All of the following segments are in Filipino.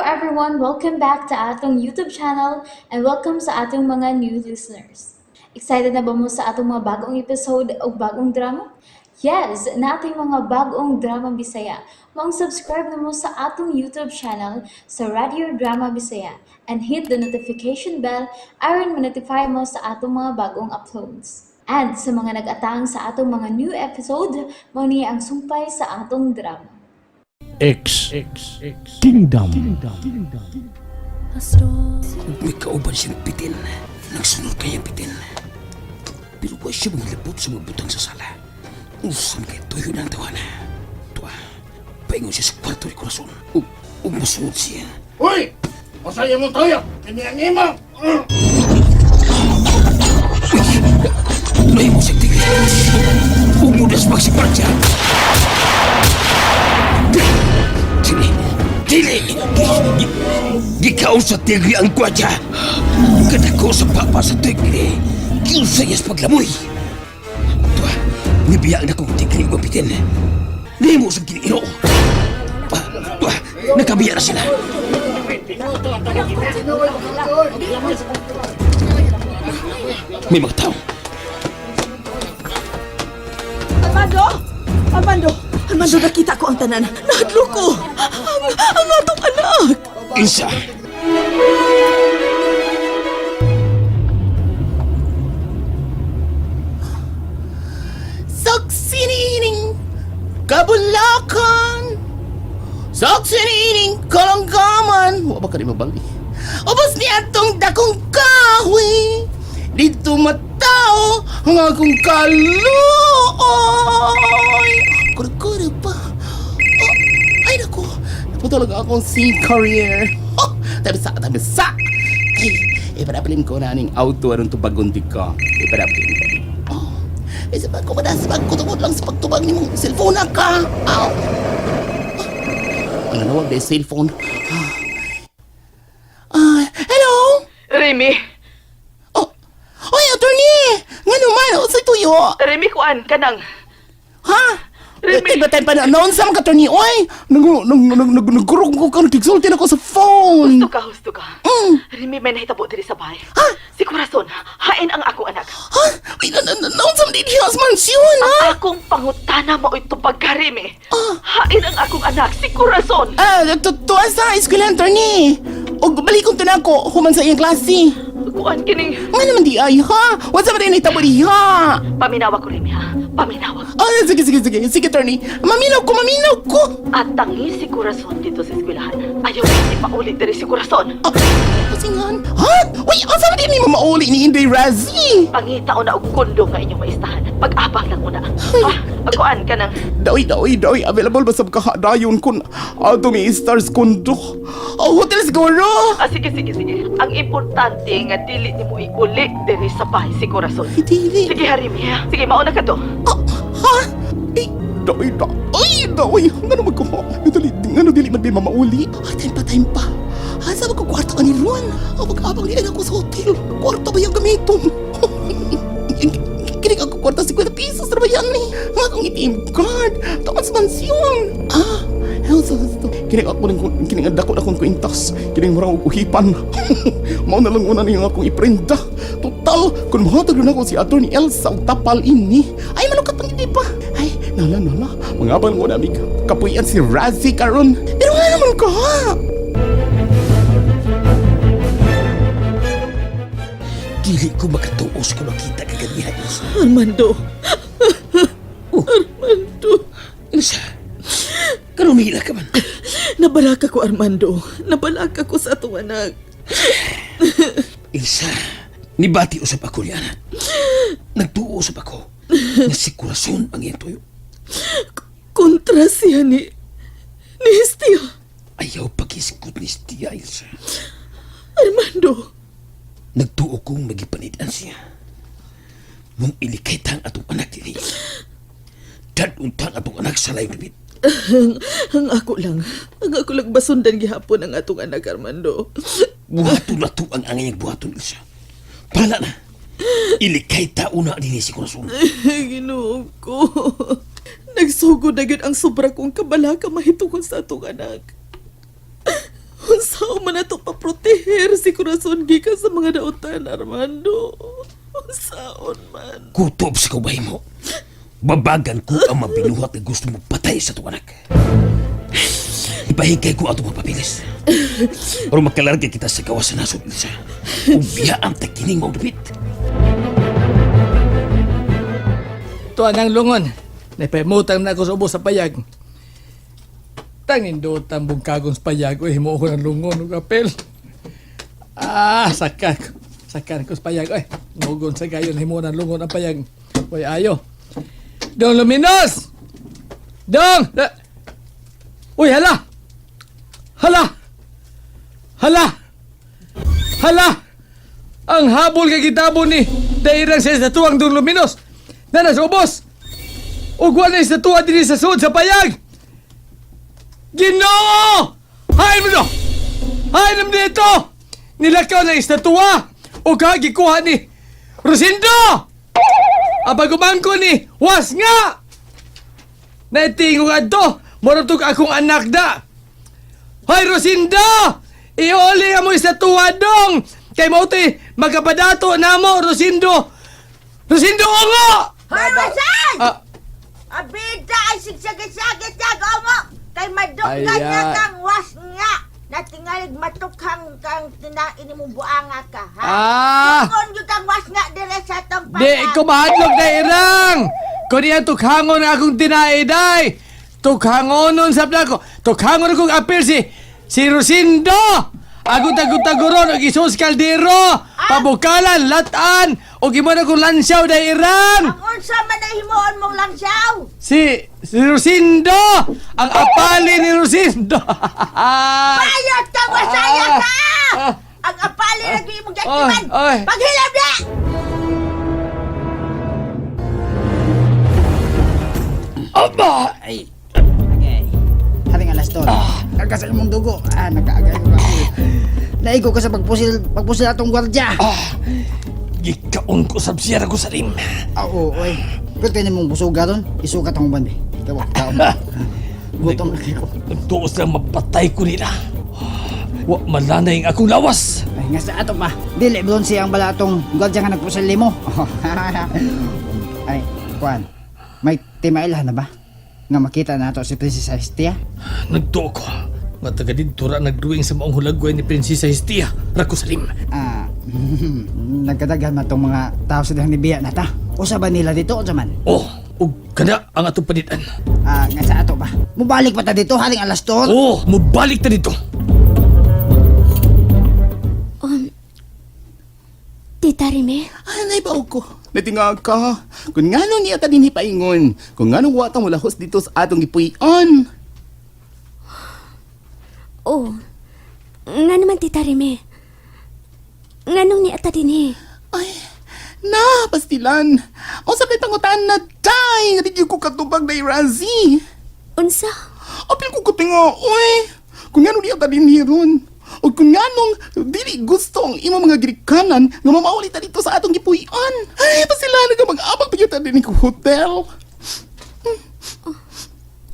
everyone! Welcome back to atong YouTube channel and welcome sa atong mga new listeners. Excited na ba mo sa atong mga bagong episode o bagong drama? Yes, na ating mga bagong drama Bisaya. Subscribe na mo sa atong YouTube channel sa Radio Drama Bisaya and hit the notification bell aron ma-notify mo sa atong mga bagong uploads. And sa mga nag-atang sa atong mga new episode, mo niya ang sumpay sa atong drama. X Kingdom. May kauban siyang pitin. Nagsunod kayang pitin. Pero wala siya manglabot sa mga butang sa sala. Saan kaya tuyo ng tawana? Tuwa, paingon siya sa kwarto ni Corazon. Masunod siya. Hoy! Masaya mo tayo! Kiniyangin mo! May mo siyang tigil. Umudas magsiparat siya. Dili! Gikaw sa tigri ang kwadya. Kadako sa papa sa tigri. Kiusayas paglamoy. Tuwa, nibiyaan akong tigri ugapitin. Nemo sa giniro. Tuwa, nakabiya na sila. May mga tao. Armando, nakita ko ang tanan. Nahadlo ko. Ang atong anak. Isa. Saksinining kabulakan. Saksinining kalanggaman. Wa ba ka di mabali? Ubos ni atong dakong kahoy. Dito matao ang akong kaluoy. Kura-kura pa. Oh, ay naku, naputulog akong sea career. Oh, tabisa. Ay, iparapilin ko na ning auto aron to bagunti ka. Iparapilin ko. Oh, isa pa ko madasibag ko tungod lang sa pagtubag ni mong cellphone ka. Ow. Ang nawag na cellphone. Hello? Remy, Oy, attorney! Nga naman, o sa tuyo? Remy kuan kanang. Ha? Remy. Iba tayo pa na-announce sa mga attorney, oy! Nagkurong ko ka, nagkigsultin ako sa phone! Husto ka. Mm. Remy, may nahitabo diri sa bahay. Ha? Si Corazon, hain ang akong anak. Ha? Ay, na-announce sa mga dihas mansyon, ha? Akong pangutana mo ito pagka, Remy. Ah. Hain ang akong anak, si Corazon. Tuwa sa eskwela, attorney! O balik kong tinako, human sa iyang klase. Kuan kining. Nga naman di ay, ha? What's up rin nahitabo diha? Paminawa ko, Remy, ha? Paminawa. Sige, attorney. Maminaw ko! At tangi si Corazon dito sa eskwelahan. Ayaw hindi paulit diri si Corazon. Kasingan? Ha? Uy, asa ba din ni mamauli ni Inday Razi? Pangita o na og kondo nga inyong maistahan. Pag-abang lang una. Kuan ka nang. Dawi, available ba sa kahadayon kun ato may stars kondo? Hotel siguro? Sige. Ang importante nga dili ni mo iuli diri sa bahay si Corazon. Dili. Sige, Harimi, ha? Sige, mauna ka to. Ha? Dawi. Nga naman ko ha? Dili man din mamauli. Time pa. Asa ba ko kwarto ka ni Ron? Pag-abang niya ako sa hotel. Kwarto ba yung gamiton? Kinig ako kwarto 50 pesos na ba yan ni? Nga akong ATM card. Takas mansyon. Kinig ako kinig ang dako na akong kuintas. Kinig marang uhipan. Mao na lang una niyang akong iprenda. Total, kung mahatag na ako si Atty. Elsa o tapal ini. Ay, malukat pang hindi pa. Ay, nala. Mga abang mo na amig kapuyan si Razi karon. Pero nga naman ka ha. Dili ko makatuos kung makita ka ganihan. Armando. Ilsa, kanumila ka man. Nabalaka ko, Armando. Nabalaka ko sa atong anak. Ilsa, nibati usap ako niya. Nagtuo usap ako na si Corazon ang iyang tuyo. Kontra siya ni Hestia. Ayaw pag-isikot ni Stia, Ilsa. Armando. Nagtuo kong magipanitan siya. Mong ilikay atong anak din. Daduntang atong anak sa layo libit. Ang ako lang basundan gihapon ang atong anak, Armando. Buhaton na to ang angayang buhaton, Ilsa. Pala na. Ilikay tao na din si Corazon. Ginoo ko. Nagsugod na yun ang sobra kong kabalaka mahitungkol sa atong anak. Unsa man ato paproteher si Corazon gikan sa mga dautan, Armando. Saon man. Kutob sa kabay mo. Babagan ko ang mabinuhat na gusto mo patay sa tuwanak. Ipahigay ko ato mapapilis. Pero magkalarga kita sa kawasan na subilisa. Kung biya ang takining mong dupit. Tuan ang lungon. Naipamutang na ako sa ubos sa payag. Tangin do tambong kagong sa payag. Uy, himuo ko ng lungon ng kapel. Sakan ko sa payag. Uy, mugon sa gayon. Himuo ng lungon ang payag. Uy, ayo. Dong Luminos! Dong! Uy, hala! Hala! Ang habol kay kitabo ni dairang sa estatuang Dong Luminos na nasa ubos! Ugwan na estatua din sa sud sa payag! Ginoo! Hain mo no! Hain mo dito! Nilakaw na estatua o kagikuha ni Rosindo! Abaguman ko ni was nga! Naitingo nga to! Morotog akong anak da! Hoy Rosindo! Iuli nga mo estatua dong! Kay mo ito'y magkapadato na mo, Rosindo! Rosindo ongo! Hoy, Wasan! Ah, Abida ay sigsagit-sagit na mo! Kay maduggan Aya. na kang was nga! Natingalig matukhang kang tinain mo buanga ka, ha? Kung yung kang was nga dire sa tong Di ko mahadlok na irang! Kung diyan tukhangon na akong tinaiday! Tukhangonon sa plako! Tukhangon akong apel si Rosindo! Agut-agut-aguron o isos kaldero! Pabukalan, latan! O gimana kong lansyaw na irang! Ang unsa man na himuon mong langsaw! Si Rosindo! Ang apali ni Rosindo! Bayot ka, wasaya ka! Ang apali na di mong gatiman! Ay. Paghilap na! Aba! Ay. Okay. Haring alas doon. Nagkasal mong dugo. Nagkaagay ko kasi. Naigo ka sa pagpusil atong gwardya. Gikaon ko sa biyara ko sa rim. Oo, oy. Kung tayo mong busuga ron, isukat ang bandi. Tawag, gutom na kayo. Nagtuos na mapatay ko nila. Wa malanay ang akong lawas. Ay, nga sa ato pa. Dili, doon siyang balatong gwardya nga nagpusil mo. Ay, Juan. May timaila na ba? Nga makita na ito si Princess Hestia? Nagtuo ko. Mataga din tura nagduwing sa maong hulagway ni Prinsesa Hestia. Rakusalim. Nagkadaghan na itong mga tao sa dahang nibiya na ta. Usa ba nila dito o man? Oh, ug kana ang atong panitan. Nga sa ato ba? Mubalik pa ta dito haling alas doon? Oh, mubalik ta dito. Tita Rime? Anay ba ko? Natinga ka. Kung nga nung niya ka din hipaingon. Kung nga nung watang mulahos dito sa atong ipuyon. Oh, nga naman Tita Rime. Nga nung ni ata din Ay, na, pastilan. O sa kitangutan na day. Natigil ko katubag na Razi. Unsa? Apil ko katinga, oy. Kung nga nung niya ka din hiron. O kung nga nung dili gusto ang imo mga girikanan nga mamauli ta dito sa atong gipuyon. Ay, pastilan nga mag-abang pa yun din ko hotel.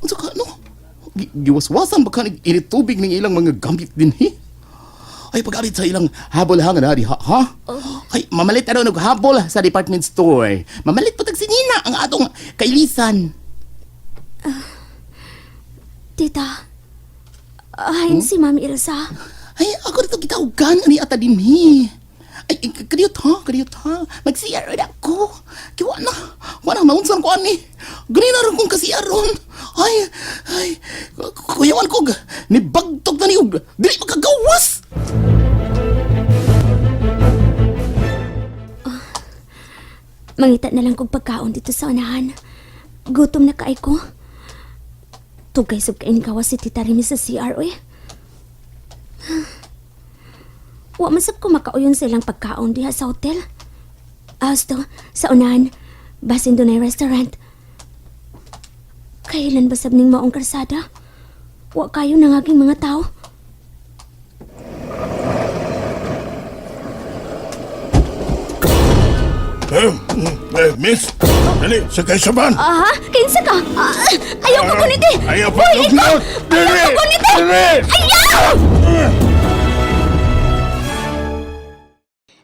Unsa ka, no? Giwaswasan baka nag-init tubig ng ilang mga gamit din, he? Ay, pag-abit sa ilang habol-hangan na, di ha? Ay, mamalit na daw nag-habol sa department store. Mamalit pa tagsinina ang atong kailisan. Tita, ahayin si Ma'am Ilsa. Ay, ako dito kitaugan ani ata din, he. Ay, kadiyot ha. Mag-CR na ako. Kiwa na. Wala maunsan ko ani. Ganyan na rin kong kasi-aron. Ay, kuyawan ko. Nibagtog na niyog. Dili magkagawas. Mangita na lang kong pagkaon dito sa unahan. Gutom na kaay ko. Tugay sub kain kawas si Tita Rime sa CR, oy. Wa masab ko makauyon sa ilang pagkaon diha sa hotel. Asto, sa unahan, basin doon ay restaurant. Kailan ba sab ning maong karsada? Wa kayo nangaging mga tao. Miss, dali, sakay sa van. Aha, kinsa ka? Ayaw ko kuniti! Ayaw pa, Uy, ikaw! Dali! Ayaw ko kuniti! Dali! Ayaw!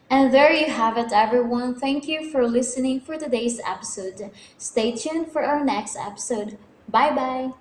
And there you have it, everyone. Thank you for listening for today's episode. Stay tuned for our next episode. Bye bye.